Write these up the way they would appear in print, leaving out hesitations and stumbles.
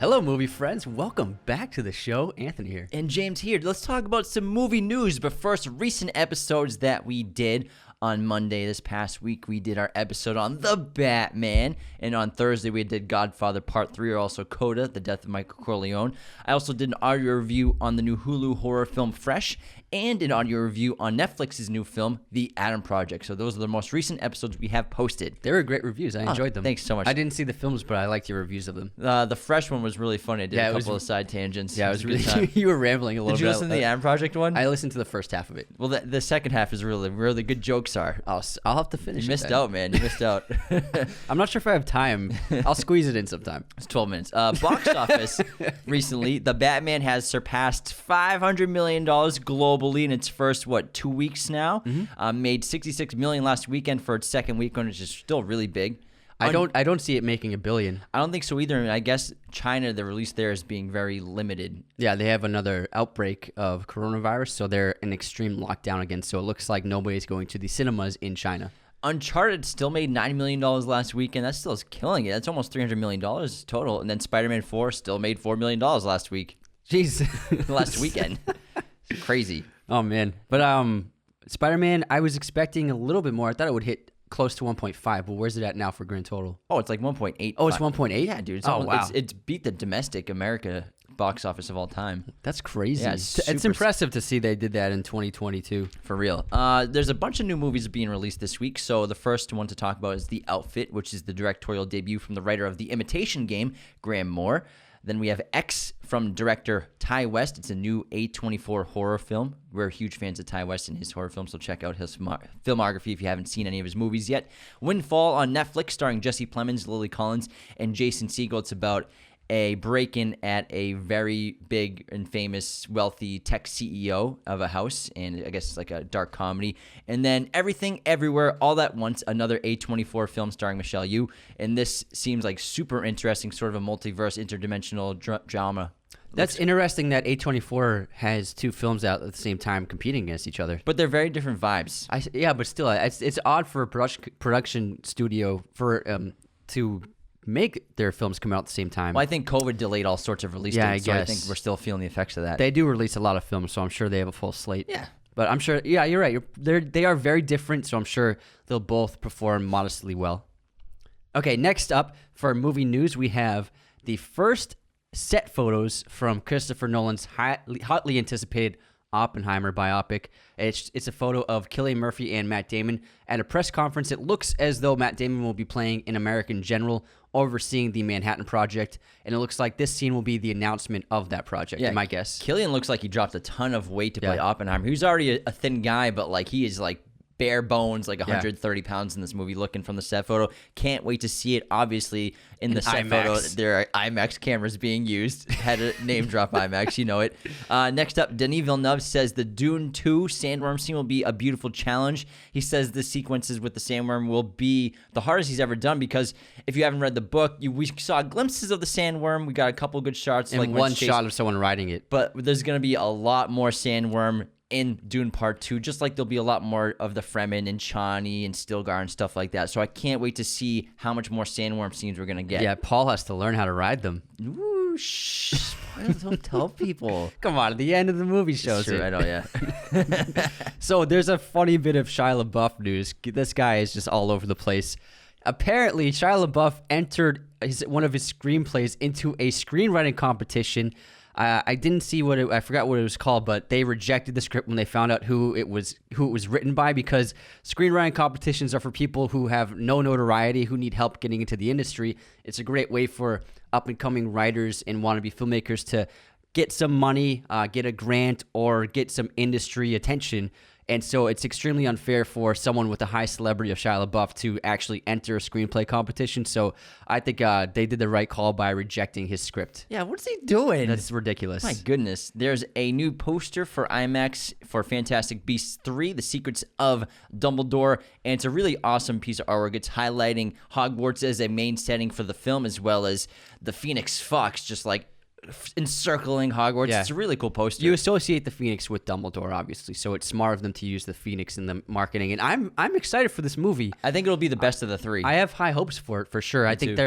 Hello, movie friends. Welcome back to the show. Anthony here. And James here. Let's talk about some movie news. But first, recent episodes that we did. On Monday this past week, we did our episode on The Batman. And on Thursday, we did Godfather Part 3, or also Coda, The Death of Michael Corleone. I also did an audio review on the new Hulu horror film Fresh, and an audio review on Netflix's new film, The Adam Project. So those are the most recent episodes we have posted. They were great reviews. I enjoyed them. Thanks so much. I didn't see the films, but I liked your reviews of them. The Fresh one was really funny. I did a couple of side tangents. Yeah, it was really you were rambling a little bit. Did you listen to the Adam Project one? I listened to the first half of it. Well, the second half is really good jokes are. I'll have to finish. You missed out, man. You missed out. I'm not sure if I have time. I'll squeeze it in sometime. It's 12 minutes. Box office recently, The Batman has surpassed $500 million globally in its first, 2 weeks now? Mm-hmm. Made $66 million last weekend for its second weekend, which is still really big. I don't see it making $1 billion. I don't think so either. And I guess China, the release there is being very limited. Yeah, they have another outbreak of coronavirus, so they're in extreme lockdown again. So it looks like nobody's going to the cinemas in China. Uncharted still made $90 million last weekend. That still is killing it. That's almost $300 million total. And then Spider-Man 4 still made $4 million last week. Jeez. Last weekend. It's crazy. Oh, man. But Spider-Man, I was expecting a little bit more. I thought it would hit close to 1.5, but where's it at now for grand total? Oh, it's like 1.8. Oh, it's 1.8? Yeah, dude. Wow. It's beat the domestic America box office of all time. That's crazy. Yeah, it's impressive to see they did that in 2022. For real. There's a bunch of new movies being released this week. So the first one to talk about is The Outfit, which is the directorial debut from the writer of The Imitation Game, Graham Moore. Then we have X from director Ty West. It's a new A24 horror film. We're huge fans of Ty West and his horror films, so check out his filmography if you haven't seen any of his movies yet. Windfall on Netflix, starring Jesse Plemons, Lily Collins, and Jason Segel. It's about a break-in at a very big and famous wealthy tech CEO of a house, and I guess it's like a dark comedy. And then Everything Everywhere All at Once, another A24 film starring Michelle Yeoh, and this seems like super interesting, sort of a multiverse interdimensional drama. That's interesting that A24 has two films out at the same time competing against each other. But they're very different vibes. Yeah, but still, it's odd for a production studio to make their films come out at the same time. Well, I think COVID delayed all sorts of release dates, so I think we're still feeling the effects of that. They do release a lot of films, so I'm sure they have a full slate. Yeah. But I'm sure, yeah, you're right. They are very different, so I'm sure they'll both perform modestly well. Okay, next up for movie news, we have the first set photos from Christopher Nolan's hotly anticipated Oppenheimer biopic. It's a photo of Cillian Murphy and Matt Damon at a press conference. It looks as though Matt Damon will be playing an American general overseeing the Manhattan Project, and it looks like this scene will be the announcement of that project, my guess. Cillian looks like he dropped a ton of weight to play Oppenheimer. He was already a thin guy, but like he is like bare bones, like 130 pounds in this movie, looking from the set photo. Can't wait to see it. Obviously, in the set photo, there are IMAX cameras being used. Had a name drop IMAX, you know it. Next up, Denis Villeneuve says the Dune 2 sandworm scene will be a beautiful challenge. He says the sequences with the sandworm will be the hardest he's ever done, because if you haven't read the book, we saw glimpses of the sandworm. We got a couple good shots. And like one shot of someone riding it. But there's going to be a lot more sandworm in Dune Part 2, just like there'll be a lot more of the Fremen and Chani and Stilgar and stuff like that. So I can't wait to see how much more sandworm scenes we're going to get. Yeah, Paul has to learn how to ride them. Ooh, shh. Don't tell people. Come on, at the end of the movie shows it. I know, yeah. So there's a funny bit of Shia LaBeouf news. This guy is just all over the place. Apparently, Shia LaBeouf entered one of his screenplays into a screenwriting competition. I didn't see I forgot what it was called, but they rejected the script when they found out who it was written by, because screenwriting competitions are for people who have no notoriety, who need help getting into the industry. It's a great way for up and coming writers and wannabe filmmakers to get some money, get a grant, or get some industry attention. And so it's extremely unfair for someone with the high celebrity of Shia LaBeouf to actually enter a screenplay competition. So I think they did the right call by rejecting his script. Yeah, what's he doing? That's ridiculous. My goodness. There's a new poster for IMAX for Fantastic Beasts 3, The Secrets of Dumbledore, and it's a really awesome piece of artwork. It's highlighting Hogwarts as a main setting for the film, as well as the Phoenix Fox just like encircling Hogwarts. Yeah. It's a really cool poster. You associate the Phoenix with Dumbledore, obviously, so it's smart of them to use the Phoenix in the marketing. And I'm excited for this movie. I think it'll be the best of the three. I have high hopes for it for sure. I think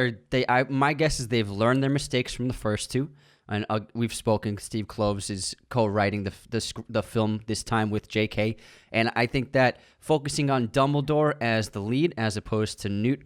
my guess is they've learned their mistakes from the first two. And we've spoken. Steve Kloves is co-writing the film this time with J.K. And I think that focusing on Dumbledore as the lead as opposed to Newt,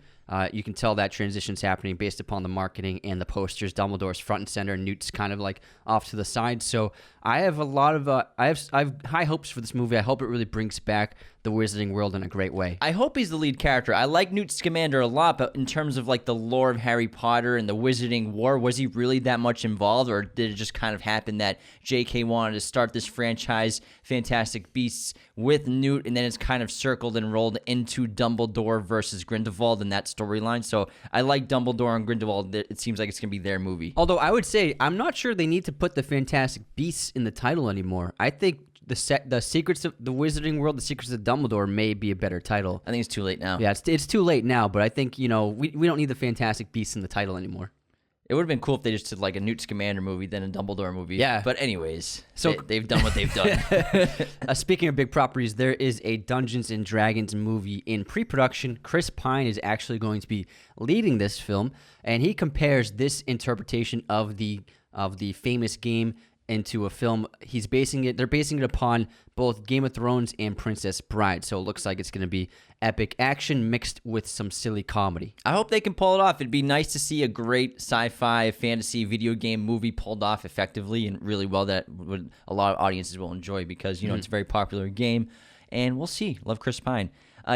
you can tell that transition's happening based upon the marketing and the posters. Dumbledore's front and center, and Newt's kind of like off to the side. So I have a lot of I have high hopes for this movie. I hope it really brings back the Wizarding World in a great way. I hope he's the lead character. I like Newt Scamander a lot, but in terms of like the lore of Harry Potter and the Wizarding War, was he really that much involved, or did it just kind of happen that J.K. wanted to start this franchise, Fantastic Beasts, with Newt, and then it's kind of circled and rolled into Dumbledore versus Grindelwald in that storyline? So I like Dumbledore and Grindelwald. It seems like it's going to be their movie. Although I would say I'm not sure they need to put the Fantastic Beasts in the title anymore. I think the Secrets of the Wizarding World, the Secrets of Dumbledore may be a better title. I think it's too late now. Yeah, it's too late now, but I think, we don't need the Fantastic Beasts in the title anymore. It would have been cool if they just did like a Newt Scamander movie, then a Dumbledore movie. Yeah. But anyways, so they've done what they've done. Speaking of big properties, there is a Dungeons and Dragons movie in pre-production. Chris Pine is actually going to be leading this film, and he compares this interpretation of the famous game into a film. They're basing it upon both Game of Thrones and Princess Bride. So it looks like it's going to be epic action mixed with some silly comedy. I hope they can pull it off. It'd be nice to see a great sci-fi fantasy video game movie pulled off effectively and really well that a lot of audiences will enjoy because, it's a very popular game. And we'll see. Love Chris Pine.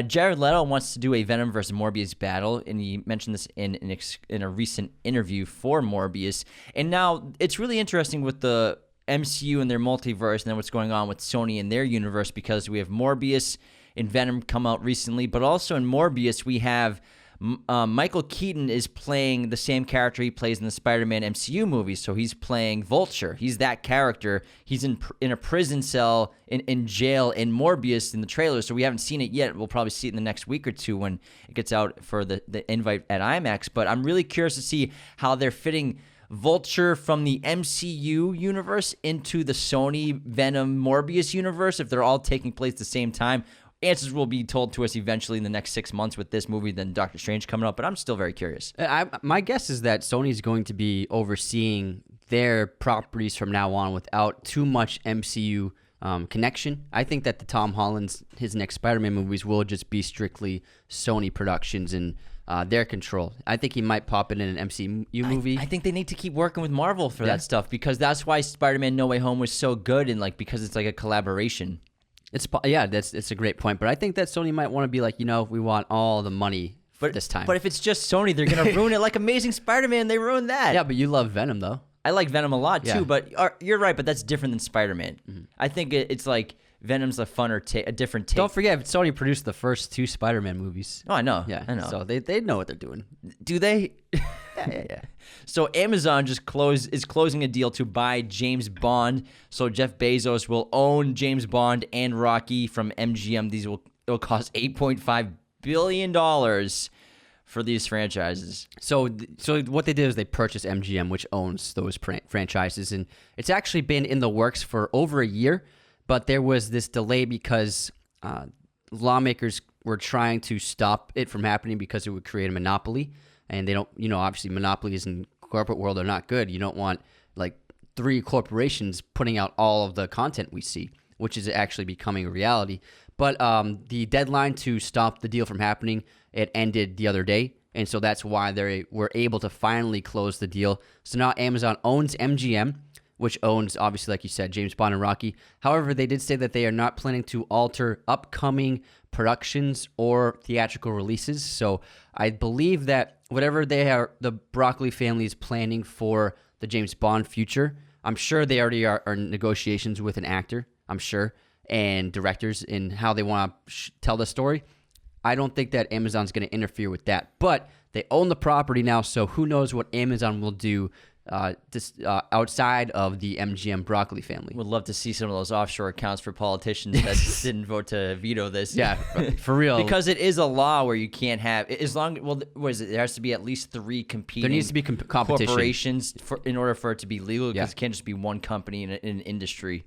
Jared Leto wants to do a Venom versus Morbius battle, and he mentioned this in a recent interview for Morbius. And now it's really interesting with the MCU and their multiverse and then what's going on with Sony and their universe, because we have Morbius and Venom come out recently, but also in Morbius we have Michael Keaton is playing the same character he plays in the Spider-Man MCU movie. So he's playing Vulture. He's that character. He's in a prison cell in jail in Morbius in the trailer. So we haven't seen it yet. We'll probably see it in the next week or two when it gets out for the invite at IMAX. But I'm really curious to see how they're fitting Vulture from the MCU universe into the Sony Venom Morbius universe, if they're all taking place at the same time. Answers will be told to us eventually in the next 6 months with this movie, then Doctor Strange coming up, but I'm still very curious. My guess is that Sony's going to be overseeing their properties from now on without too much MCU connection. I think that the Tom Holland's, his next Spider-Man movies will just be strictly Sony productions and their control. I think he might pop it in an MCU movie. I think they need to keep working with Marvel for that stuff, because that's why Spider-Man No Way Home was so good, and because it's like a collaboration. It's a great point, but I think that Sony might want to be like, we want all the money this time. But if it's just Sony, they're gonna ruin it. Like Amazing Spider-Man, they ruined that. Yeah, but you love Venom though. I like Venom a lot too, but you're right. But that's different than Spider-Man. Mm-hmm. I think it's like Venom's a funner a different take. Don't forget, Sony produced the first 2 Spider-Man movies. Oh, I know. Yeah, I know. So they know what they're doing. Do they? Yeah. So Amazon is closing a deal to buy James Bond. So Jeff Bezos will own James Bond and Rocky from MGM. It'll cost $8.5 billion for these franchises. So what they did is they purchased MGM, which owns those franchises, and it's actually been in the works for over a year. But there was this delay because lawmakers were trying to stop it from happening because it would create a monopoly. And they don't, obviously monopolies in corporate world are not good. You don't want like 3 corporations putting out all of the content we see, which is actually becoming a reality. But the deadline to stop the deal from happening, it ended the other day. And so that's why they were able to finally close the deal. So now Amazon owns MGM, which owns, obviously, like you said, James Bond and Rocky. However, they did say that they are not planning to alter upcoming productions or theatrical releases. So I believe that whatever the Broccoli family is planning for the James Bond future, I'm sure they already are in negotiations with an actor, I'm sure, and directors in how they want to tell the story. I don't think that Amazon's going to interfere with that. But they own the property now, so who knows what Amazon will do outside of the MGM broccoli family. Would love to see some of those offshore accounts for politicians that didn't vote to veto this. Yeah, for real. Because it is a law where you can't have, as long, well, what is it? There has to be at least 3 competing There needs to be competition. corporations in order for it to be legal, because Yeah. it can't just be one company in an industry.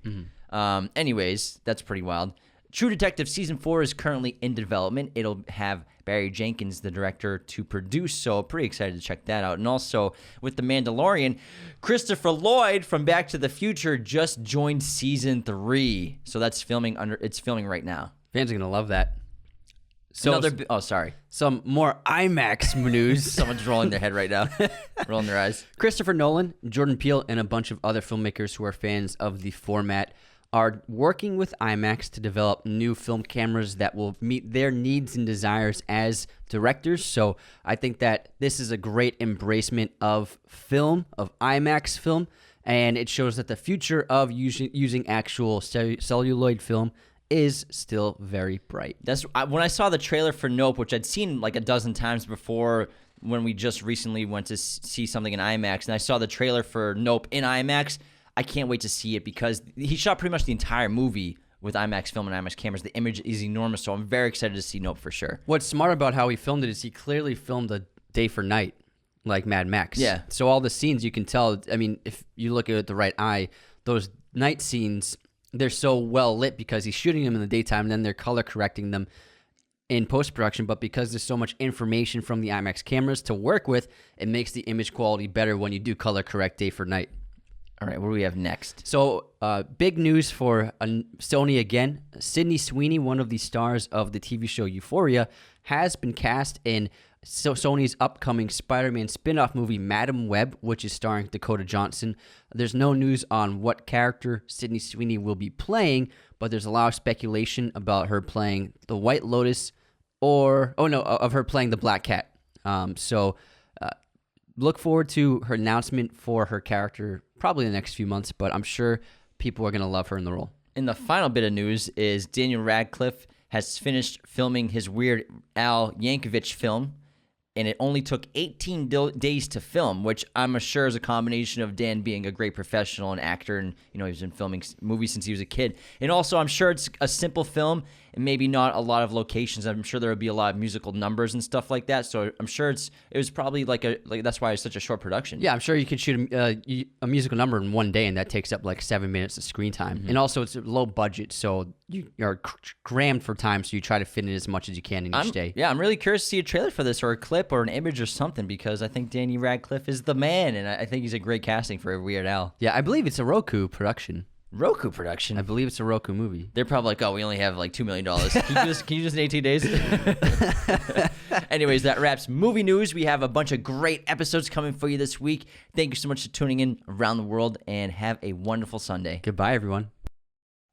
Anyways, that's pretty wild. True Detective Season 4 is currently in development. It'll have Barry Jenkins, the director, to produce, so pretty excited to check that out. And also, with The Mandalorian, Christopher Lloyd from Back to the Future just joined Season 3. So that's filming right now. Fans are going to love that. So, Sorry. some more IMAX news. Someone's rolling their head right now, rolling their eyes. Christopher Nolan, Jordan Peele, and a bunch of other filmmakers who are fans of the format are working with IMAX to develop new film cameras that will meet their needs and desires as directors. So I think that this is a great embracement of film, of IMAX film, and it shows that the future of using actual celluloid film is still very bright. When I saw the trailer for Nope, which I'd seen like a dozen times before when we just recently went to see something in IMAX, and I saw the trailer for Nope in IMAX, I can't wait to see it because he shot pretty much the entire movie with IMAX film and IMAX cameras. The image is enormous, so I'm very excited to see Nope for sure. What's smart about how he filmed it is he clearly filmed a day for night, like Mad Max. Yeah. So all the scenes you can tell, I mean, if you look at it with the right eye, those night scenes, they're so well lit because he's shooting them in the daytime and then they're color correcting them in post-production. But because there's so much information from the IMAX cameras to work with, it makes the image quality better when you do color correct day for night. All right, what do we have next? So, big news for Sony again. Sydney Sweeney, one of the stars of the TV show Euphoria, has been cast in Sony's upcoming Spider-Man spin-off movie, Madam Web, which is starring Dakota Johnson. There's no news on what character Sydney Sweeney will be playing, but there's a lot of speculation about her playing the White Lotus of her playing the Black Cat. Look forward to her announcement for her character probably in the next few months, but I'm sure people are going to love her in the role. And the final bit of news is Daniel Radcliffe has finished filming his Weird Al Yankovic film, and it only took 18 days to film, which I'm sure is a combination of Dan being a great professional and actor, and he's been filming movies since he was a kid. And also, I'm sure it's a simple film and maybe not a lot of locations. I'm sure there would be a lot of musical numbers and stuff like that. So I'm sure it was probably like that's why it's such a short production. Yeah, I'm sure you could shoot a musical number in one day, and that takes up like 7 minutes of screen time. And also, it's a low budget, so you are crammed for time, so you try to fit in as much as you can in each day. Yeah, I'm really curious to see a trailer for this or a clip or an image or something, because I think Danny Radcliffe is the man, and I think he's a great casting for Weird Al. Yeah, I believe it's a Roku production. Roku production? I believe it's a Roku movie. They're probably like, we only have like $2 million. Can you just in 18 days? Anyways, that wraps movie news. We have a bunch of great episodes coming for you this week. Thank you so much for tuning in around the world, and have a wonderful Sunday. Goodbye, everyone.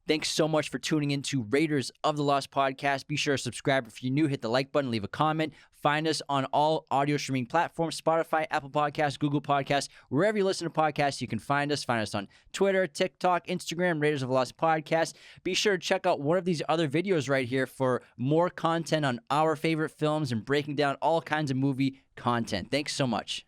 Thanks so much for tuning in to Raiders of the Lost podcast. Be sure to subscribe if you're new. Hit the like button, leave a comment. Find us on all audio streaming platforms, Spotify, Apple Podcasts, Google Podcasts, wherever you listen to podcasts, you can find us. Find us on Twitter, TikTok, Instagram, Raiders of the Lost podcast. Be sure to check out one of these other videos right here for more content on our favorite films and breaking down all kinds of movie content. Thanks so much.